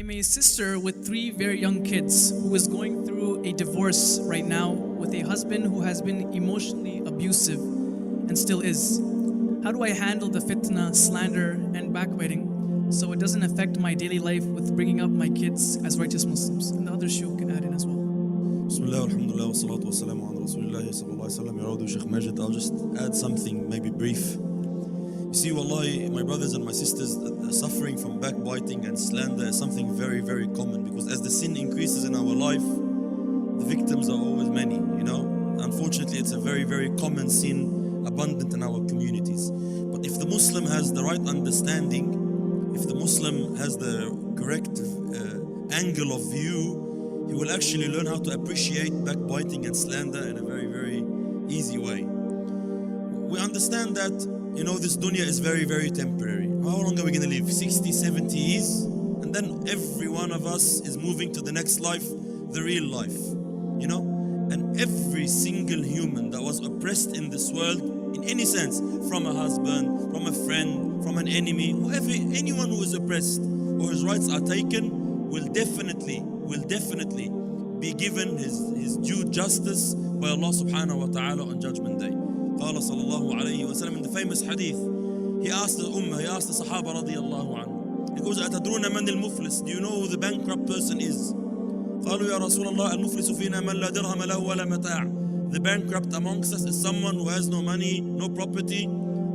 I'm a sister with 3 very young kids who is going through a divorce right now with a husband who has been emotionally abusive and still is. How do I handle the fitna, slander, and backbiting so it doesn't affect my daily life with bringing up my kids as righteous Muslims? And the other Sheikh can add in as well. Bismillah, alhamdulillah, wa salatu wa salamu ala Rasulullah sallallahu alayhi wa sallam. Ya Sheikh Majid, I'll just add something, maybe brief. You see, wallahi, my brothers and my sisters, suffering from backbiting and slander is something very, very common, because as the sin increases in our life, the victims are always many, you know. Unfortunately, it's a very, very common sin, abundant in our communities. But if the Muslim has the right understanding, if the Muslim has the correct angle of view, he will actually learn how to appreciate backbiting and slander in a very, very easy way. We understand that, you know, this dunya is very, very temporary. How long are we going to live? 60, 70 years? And then every one of us is moving to the next life, the real life, you know? And every single human that was oppressed in this world, in any sense, from a husband, from a friend, from an enemy, whoever, anyone who is oppressed or his rights are taken, will definitely be given his due justice by Allah subhanahu wa ta'ala on Judgment Day. قال صلى الله عليه وسلم, in the famous hadith, he asked the Ummah, he asked the Sahaba radiyallahu anhu, he goes, أتدرون من المفلس? Do you know who the bankrupt person is? قالوا يا رسول الله المفلس فينا من لا درهم له ولا متاع. The bankrupt amongst us is someone who has no money, no property.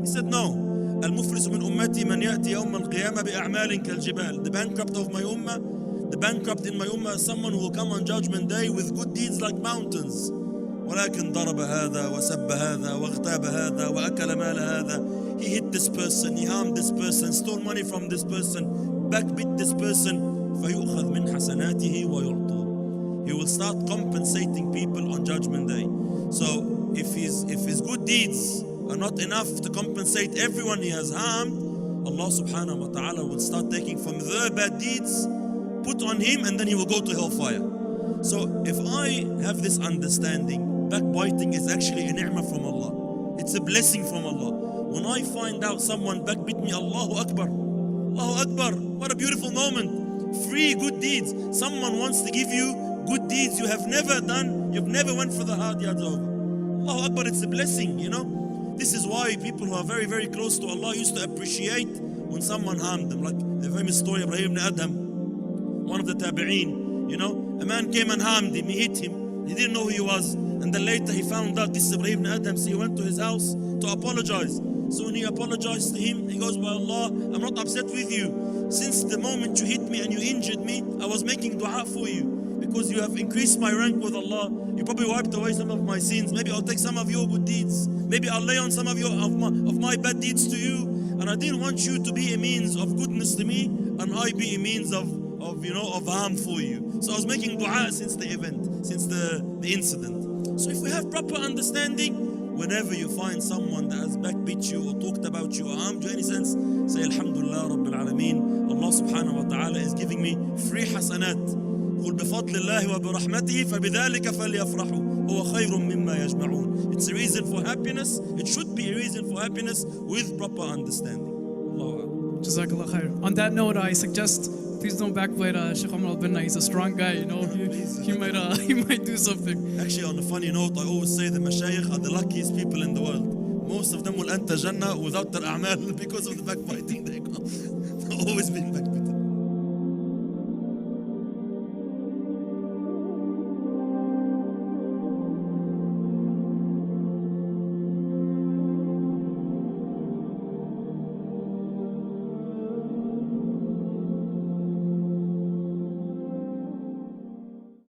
He said, no. المفلس من أمتي من يأتي يوم القيامة بأعمال كالجبال. The bankrupt of my ummah, the bankrupt in my ummah is someone who will come on Judgment Day with good deeds like mountains. ولكن ضرب هذا وسب هذا واغتاب هذا وأكل مال هذا. He hit this person, he harmed this person, stole money from this person, backbit this person. فيؤخذ من حسناته ويعطى. He will start compensating people on Judgment Day. So if his good deeds are not enough to compensate everyone he has harmed, Allah subhanahu wa ta'ala will start taking from their bad deeds, put on him, and then he will go to hellfire. So if I have this understanding, backbiting is actually a ni'mah from Allah. It's a blessing from Allah. When I find out someone backbit me, Allahu Akbar. Allahu Akbar. What a beautiful moment. Free good deeds. Someone wants to give you good deeds you have never done. You've never went for the hard yards of. Allahu Akbar, it's a blessing, you know. This is why people who are very, very close to Allah used to appreciate when someone harmed them. Like the famous story of Ibrahim ibn Adham, one of the tabi'een, you know. A man came and harmed him, he hit him. He didn't know who he was. And then later he found out this is Ibrahim ibn Adham, so he went to his house to apologize. So when he apologized to him, he goes, by Allah, I'm not upset with you. Since the moment you hit me and you injured me, I was making dua for you, because you have increased my rank with Allah. You probably wiped away some of my sins. Maybe I'll take some of your good deeds. Maybe I'll lay on some of my bad deeds to you. And I didn't want you to be a means of goodness to me, and I be a means of harm for you. So I was making dua since the event, since the incident. So if we have proper understanding, whenever you find someone that has backbeat you or talked about you or harmed you in any sense, say Alhamdulillah Rabbil Alameen. Allah subhanahu wa ta'ala is giving me free hasanat. قل بفضل الله وبرحمته فبذلك فليفرحوا هو خير مما يجمعون. It's a reason for happiness. It should be a reason for happiness with proper understanding. Allah. Jazakallah khair. On that note, I suggest please don't backbite Shaykh Omar El Banna. He's a strong guy, you know. He might do something. Actually, on a funny note, I always say the mashayikh are the luckiest people in the world. Most of them will enter Jannah without their a'mal because of the backbiting. They've always been